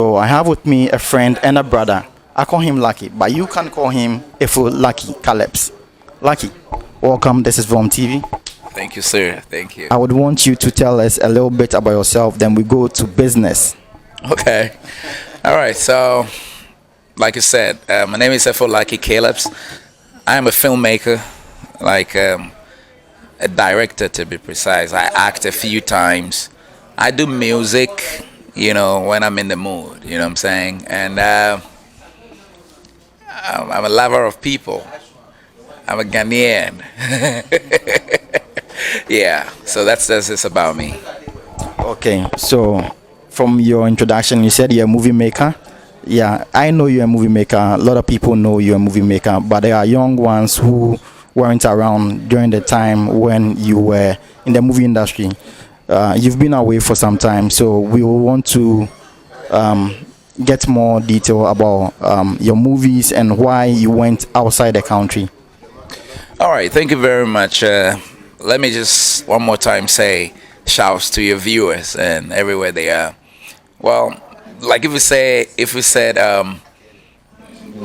So I have with me a friend and a brother. I call him Lucky, but you can call him Ifo Lucky Calypso. Lucky, welcome. This is Vom TV. Thank you, sir. Thank you. I would want you to tell us a little bit about yourself, then we go to business. Okay. All right. So, like you said, my name is Ifo Lucky Calypso. I am a filmmaker, like a director to be precise. I act a few times. I do music, when I'm in the mood, you know what I'm saying? And I'm a lover of people. I'm a Ghanaian. Yeah, so that's this about me. Okay, so from your introduction, you said you're a movie maker. Yeah, I know you're a movie maker. A lot of people know you're a movie maker, but there are young ones who weren't around during the time when you were in the movie industry. You've been away for some time, so we will want to get more detail about your movies and why you went outside the country. All right, thank you very much. Let me just one more time say shouts to your viewers and everywhere they are. Well, like if we said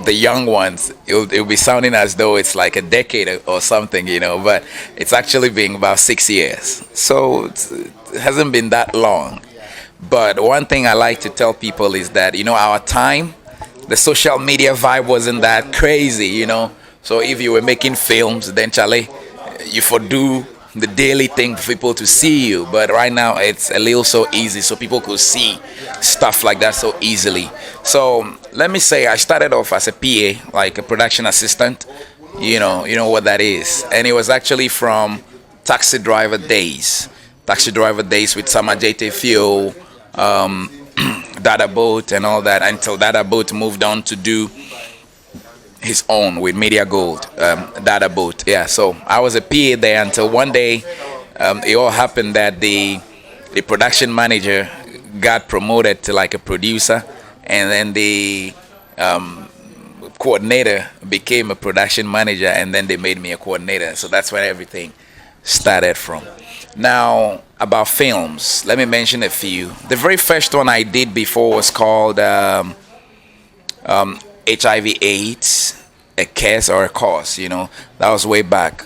the young ones, it'll be sounding as though it's like a decade or something, but it's actually been about 6 years. So it hasn't been that long. But one thing I like to tell people is that, our time, the social media vibe wasn't that crazy, So if you were making films, then Charlie, you for do the daily thing for people to see you. But right now it's a little so easy, so people could see stuff like that so easily. So let me say I started off as a PA, like a production assistant. You know what that is. And it was actually from taxi driver days. Taxi driver days with Sama JT Fuel, Dada Boat and all that, until Dada Boat moved on to do his own with Media Gold, Dada Boat. Yeah, so I was a PA there until one day it all happened that the production manager got promoted to like a producer, and then the coordinator became a production manager, and then they made me a coordinator. So that's where everything started from. Now, about films, let me mention a few. The very first one I did before was called HIV/AIDS, a case or a cause, That was way back.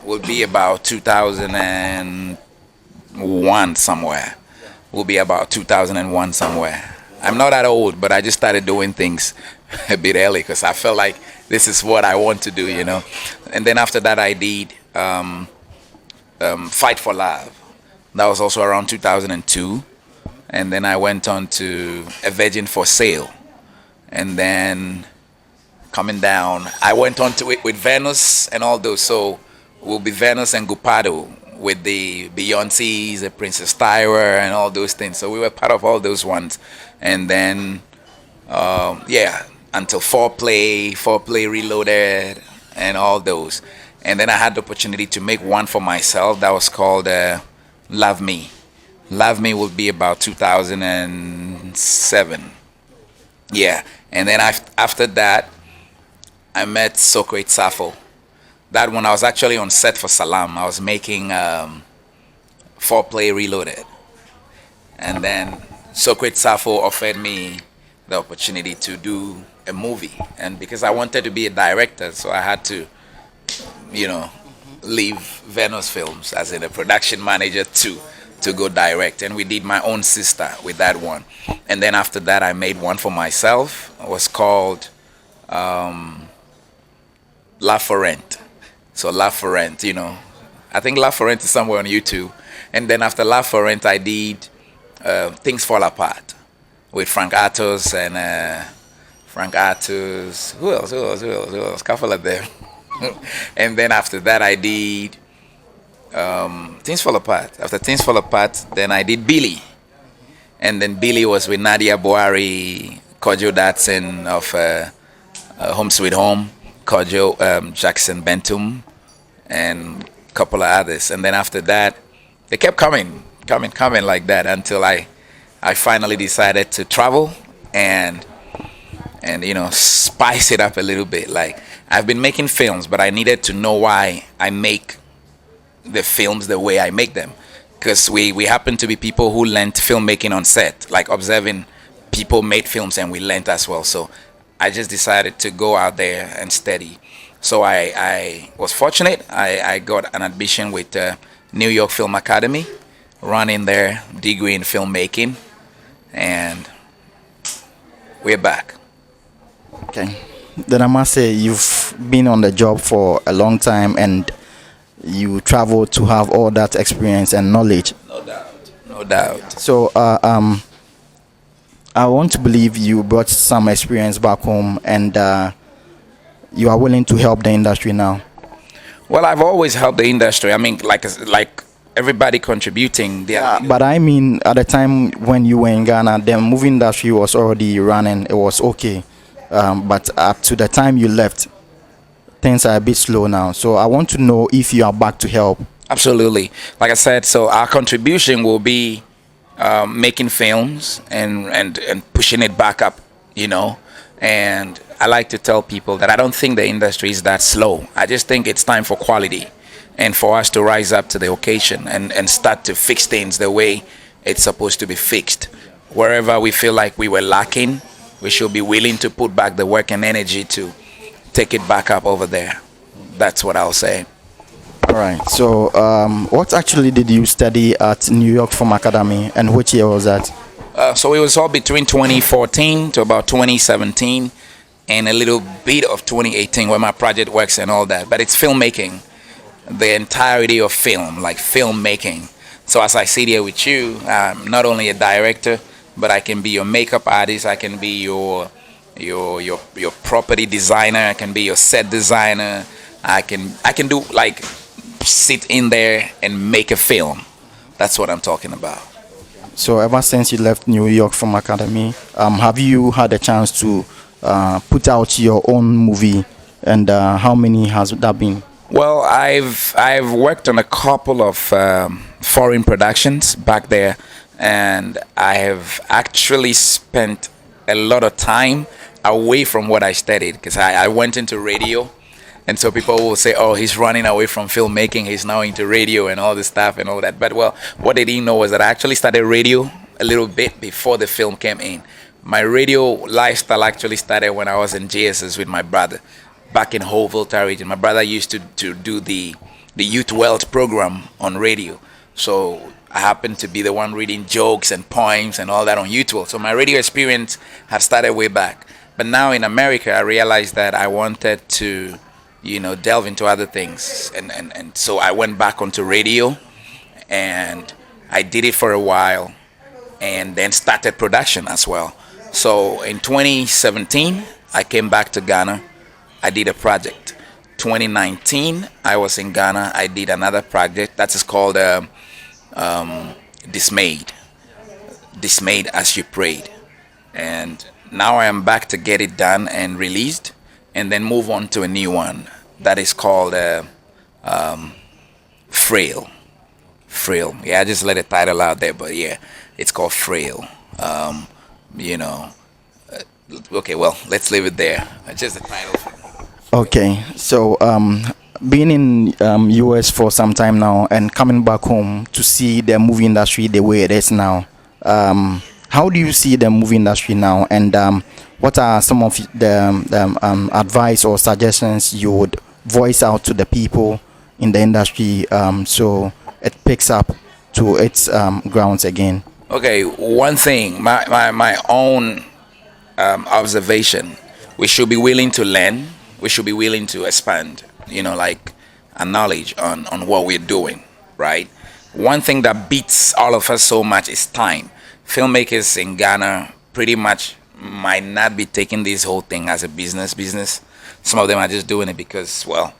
Will be about 2001 somewhere. Will be about 2001 somewhere. I'm not that old, but I just started doing things a bit early because I felt like this is what I want to do, And then after that, I did Fight for Love. That was also around 2002. And then I went on to A Virgin for Sale. And then coming down, I went on to it with Venus and all those. So we'll be Venus and Gupado with the Beyoncé's, the Princess Tyra and all those things. So we were part of all those ones. And then, until Foreplay Reloaded and all those. And then I had the opportunity to make one for myself that was called Love Me. Love Me will be about 2007. Yeah, and then after that, I met Sokwe Safo. That one I was actually on set for Salam. I was making Foreplay Reloaded. And then Sokwe Safo offered me the opportunity to do a movie. And because I wanted to be a director, so I had to, leave Venus Films as in a production manager to go direct. And we did My Own Sister with that one. And then after that, I made one for myself. It was called La For Rent. So La For Rent, I think La For Rent is somewhere on YouTube. And then after La For Rent, I did Things Fall Apart with Frank Atos and Who else? A couple of them. And then after that, I did Things Fall Apart. After Things Fall Apart, then I did Billy. And then Billy was with Nadia Boari, Kojo Datsun of Home Sweet Home, Kojo Jackson Bentum, and a couple of others. And then after that, they kept coming like that until I finally decided to travel and spice it up a little bit. Like, I've been making films, but I needed to know why I make the films the way I make them. Because we happen to be people who learned filmmaking on set, like observing people made films and we learned as well. So I just decided to go out there and study. So I was fortunate. I got an admission with New York Film Academy, running their degree in filmmaking, and we're back. Okay. Then I must say you've been on the job for a long time and you travel to have all that experience and knowledge. No doubt. No doubt. So I want to believe you brought some experience back home and you are willing to help the industry now. Well, I've always helped the industry. I mean, like everybody contributing. But I mean, at the time when you were in Ghana, the movie industry was already running. It was okay. But up to the time you left, things are a bit slow now. So I want to know if you are back to help. Absolutely. Like I said, so our contribution will be making films and pushing it back up, you know. And I like to tell people that I don't think the industry is that slow. I just think it's time for quality and for us to rise up to the occasion and start to fix things the way it's supposed to be fixed. Wherever we feel like we were lacking, we should be willing to put back the work and energy to take it back up over there. That's what I'll say. All right. So what actually did you study at New York Film Academy and which year was that? So it was all between 2014 to about 2017 and a little bit of 2018 where my project works and all that. But it's filmmaking, the entirety of film, like filmmaking. So as I sit here with you, I'm not only a director, but I can be your makeup artist, I can be your property designer, I can be your set designer, I can do like sit in there and make a film. That's what I'm talking about. So ever since you left New York Film Academy, have you had a chance to put out your own movie, and how many has that been? Well, I've worked on a couple of foreign productions back there, and I have actually spent a lot of time away from what I studied because I went into radio. And so people will say, oh, he's running away from filmmaking. He's now into radio and all this stuff and all that. But, well, what they didn't know was that I actually started radio a little bit before the film came in. My radio lifestyle actually started when I was in JSS with my brother back in Ho Volta region. My brother used to do the Youth Wealth program on radio. So I happened to be the one reading jokes and poems and all that on Youth Wealth. So my radio experience had started way back. But now in America, I realized that I wanted to delve into other things. And so I went back onto radio and I did it for a while and then started production as well. So in 2017, I came back to Ghana. I did a project. 2019, I was in Ghana. I did another project that is called Dismayed. Dismayed as You Prayed. And now I am back to get it done and released, and then move on to a new one that is called Frail. Frail. Yeah, I just let the title out there, but yeah, it's called Frail. Okay, well, let's leave it there. Just the title. Okay, so being in US for some time now and coming back home to see the movie industry the way it is now, how do you see the movie industry now, and what are some of the advice or suggestions you would voice out to the people in the industry so it picks up to its grounds again? Okay, one thing, my own observation, we should be willing to learn, we should be willing to expand, like a knowledge on what we're doing, right? One thing that beats all of us so much is time. Filmmakers in Ghana pretty much might not be taking this whole thing as a business. Some of them are just doing it because, well,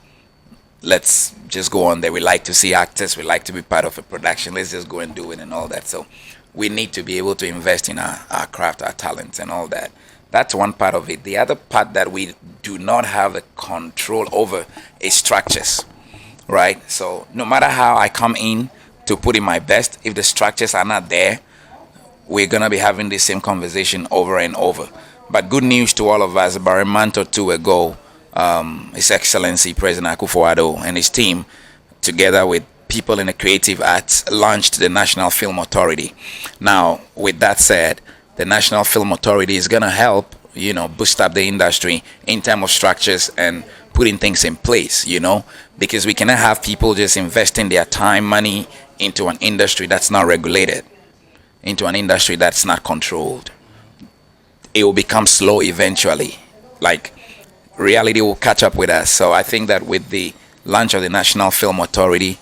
let's just go on there. We like to see actors. We like to be part of a production. Let's just go and do it and all that. So we need to be able to invest in our craft, our talents and all that. That's one part of it. The other part that we do not have the control over is structures, right? So no matter how I come in to put in my best, if the structures are not there, we're going to be having the same conversation over and over. But good news to all of us, about a month or two ago, His Excellency President Akufo-Addo and his team, together with people in the creative arts, launched the National Film Authority. Now, with that said, the National Film Authority is going to help, boost up the industry in terms of structures and putting things in place, because we cannot have people just investing their time, money into an industry that's not regulated, into an industry that's not controlled. It will become slow eventually. Like, reality will catch up with us. So I think that with the launch of the National Film Authority,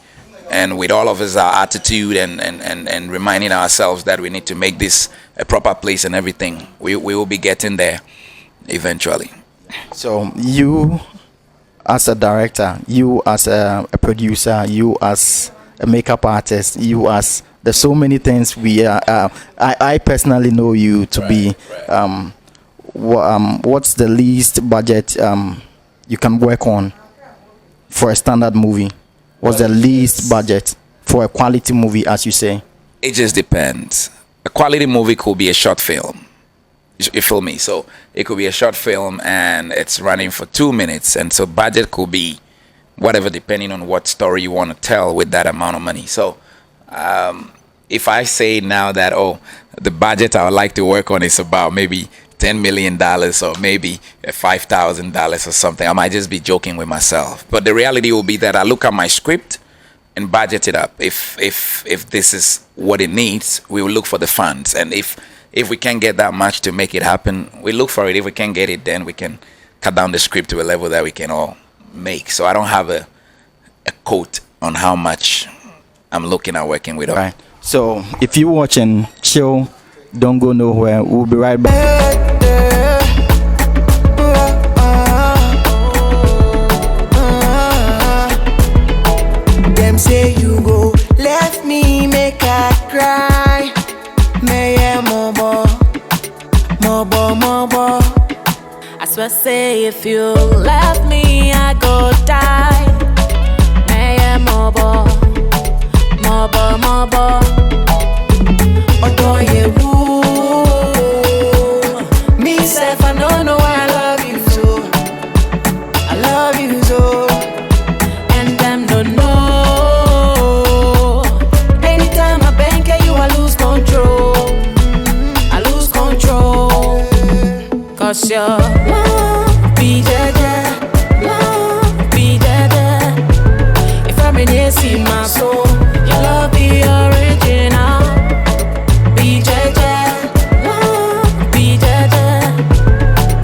and with all of us, our attitude and reminding ourselves that we need to make this a proper place and everything, we will be getting there eventually. So you as a director, you as a producer, you as a makeup artist, you as there's so many things we are. I personally know you to be. What's the least budget you can work on for a standard movie? What's the least budget for a quality movie, as you say? It just depends. A quality movie could be a short film. You feel me? So it could be a short film and it's running for 2 minutes, and so budget could be whatever, depending on what story you want to tell with that amount of money. So if I say now that, the budget I would like to work on is about maybe $10 million or maybe $5,000 or something, I might just be joking with myself. But the reality will be that I look at my script and budget it up. If this is what it needs, we will look for the funds. And if we can't get that much to make it happen, we look for it. If we can't get it, then we can cut down the script to a level that we can all make. So I don't have a quote on how much I'm looking at working with. Right. So if you're watching, chill, don't go nowhere. We'll be right back. Them say you go left me make I cry. Me mobo. I swear say if you left me I go die. Me mobo. Although you me self I don't know why I love you so. I love you so. And them don't know. Anytime I bank at you I lose control. I lose control. Cause you're love, be dead, love, be dead. If I'm in here, see my soul. Your love be original. Be dead, love, be dead.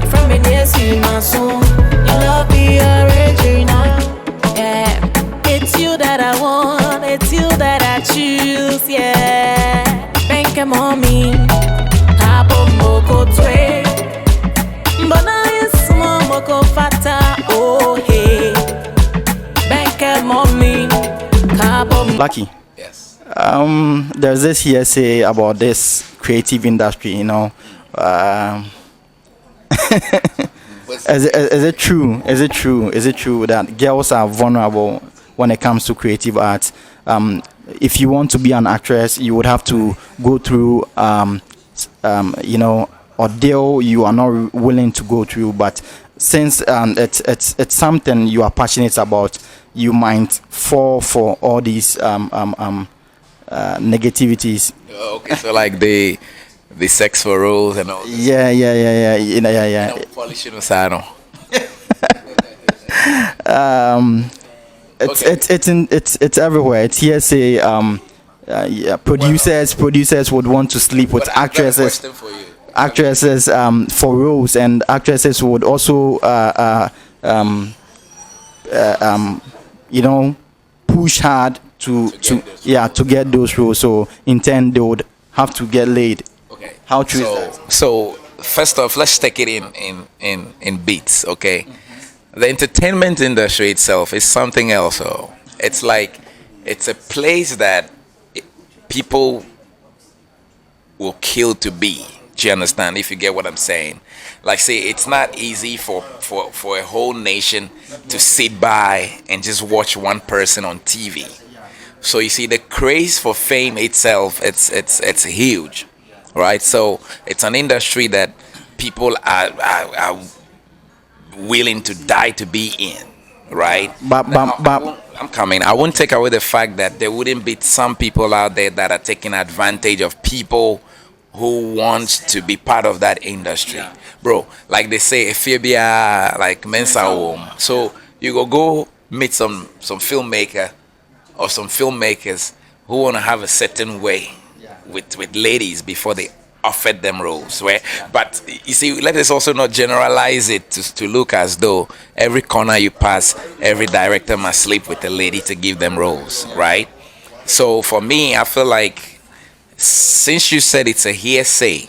If I'm in here, see my soul. Your love be original. Yeah, it's you that I want, it's you that I choose. Yeah, bank em on me. Habo moko twe. Mbona yesmo moko fata. Oh hey, bank em on me. Lucky. Yes. There's this hearsay about this creative industry, Is it true? Is it true that girls are vulnerable when it comes to creative arts? If you want to be an actress, you would have to go through, ordeal you are not willing to go through. But since it's something you are passionate about, you might fall for all these negativities. Okay, so like the sex for roles and all this. Yeah. Polishing Osano. It's everywhere. It's hearsay. Producers would want to sleep with actresses. For roles, and actresses would also push hard to get those roles. So in turn they would have to get laid. Okay. How true is that? So first off, let's take it in beats, okay? Mm-hmm. The entertainment industry itself is something else. So it's like it's a place that people will kill to be. Do you understand? If you get what I'm saying. Like, say, it's not easy for a whole nation to sit by and just watch one person on TV. So you see, the craze for fame itself, it's huge, right? So it's an industry that people are willing to die to be in, right? I'm coming. I won't take away the fact that there wouldn't be some people out there that are taking advantage of people who wants to be part of that industry, bro. Like they say, if you be like mensa home, so you go meet some filmmaker or some filmmakers who want to have a certain way with ladies before they offered them roles, right? But you see, let us also not generalize it to look as though every corner you pass, every director must sleep with a lady to give them roles, right? So for me, I feel like since you said it's a hearsay,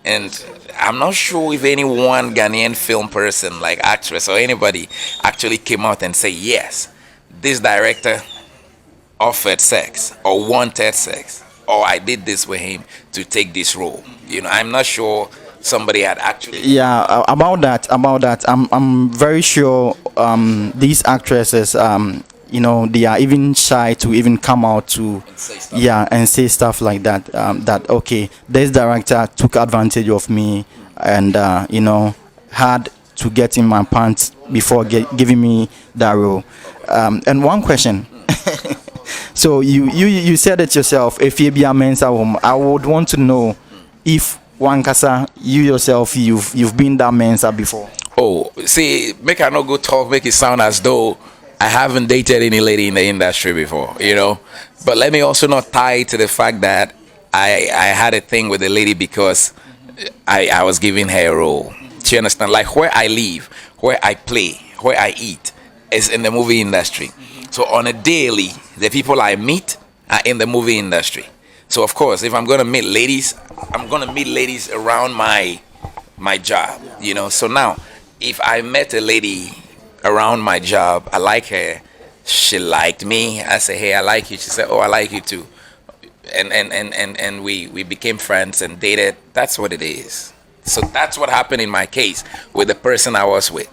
and I'm not sure if any one Ghanaian film person, like actress or anybody, actually came out and say, yes, this director offered sex or wanted sex, or I did this with him to take this role. You know, I'm not sure somebody had actually. Yeah, about that, I'm very sure these actresses, you know, they are even shy to even come out to, and say stuff like that. That okay, this director took advantage of me, and you know, had to get in my pants before giving me that role. And one question. So you said it yourself. If you be a mensa home, I would want to know if Wankasa, you yourself, you've been that mensa before. Oh, see, make I not go talk, make it sound as though I haven't dated any lady in the industry before, you know. But let me also not tie it to the fact that I had a thing with a lady because I was giving her a role. Do you understand? Like where I live, where I play, where I eat is in the movie industry. So on a daily, the people I meet are in the movie industry. So of course, if I'm gonna meet ladies, I'm gonna meet ladies around my job, you know. So now, if I met a lady around my job, I like her, she liked me, I say, hey, I like you. She said, oh, I like you too. And we became friends and dated. That's what it is. So that's what happened in my case with the person I was with.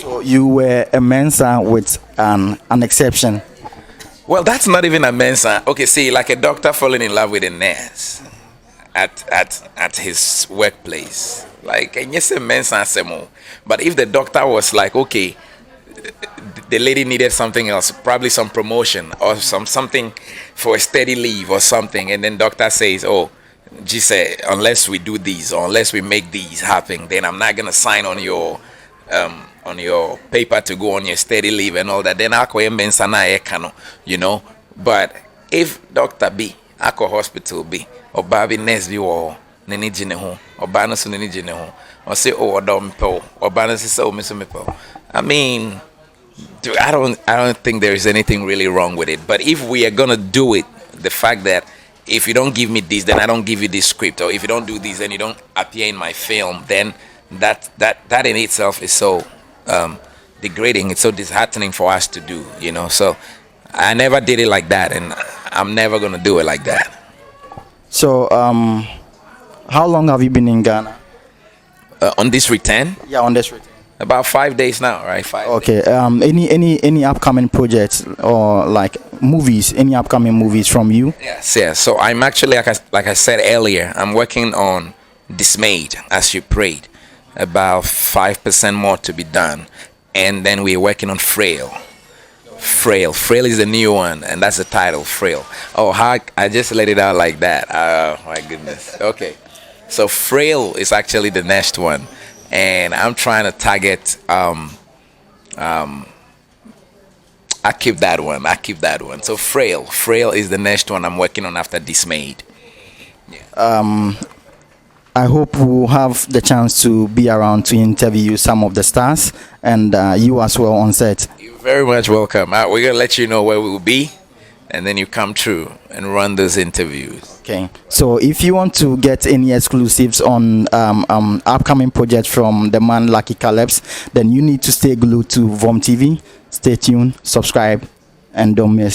So you were a mensa with an exception. Well, that's not even a mensa. Okay, see, like a doctor falling in love with a nurse at his workplace. Like, and yes, a mensa semo. But if the doctor was like, okay, the lady needed something else, probably some promotion or something for a steady leave or something, and then doctor says, oh, G said, unless we do these or unless we make these happen, then I'm not gonna sign on your paper to go on your steady leave and all that. Then I call him, you know. But if Doctor B, I call hospital B, or Baby Ness B or Nini Jineho, or Banus Nini Jineho, or say, oh, or Dompo, or Banus is so Misso. I mean, I don't think there is anything really wrong with it. But if we are gonna do it, the fact that if you don't give me this, then I don't give you this script, or if you don't do this, then you don't appear in my film, then that in itself is so degrading. It's so disheartening for us to do, you know. So I never did it like that, and I'm never gonna do it like that. So how long have you been in Ghana? On this return? Yeah, on this return. About 5 days now, right? 5 Okay. days. Any upcoming projects or like movies? Any upcoming movies from you? Yes. So I'm actually, like I said earlier, I'm working on Dismayed, As You Prayed. About 5% more to be done, and then we're working on Frail is the new one, and that's the title, Frail. Oh, how I just let it out like that. Oh my goodness. Okay, so Frail is actually the next one, and I'm trying to target I keep that one. So Frail is the next one I'm working on after Dismayed. I hope we'll have the chance to be around to interview some of the stars, and you as well on set. You're very much welcome. We're going to let you know where we will be, and then you come through and run those interviews. Okay. So if you want to get any exclusives on upcoming projects from the man Lucky Calebs, then you need to stay glued to VOM TV. Stay tuned, subscribe, and don't miss.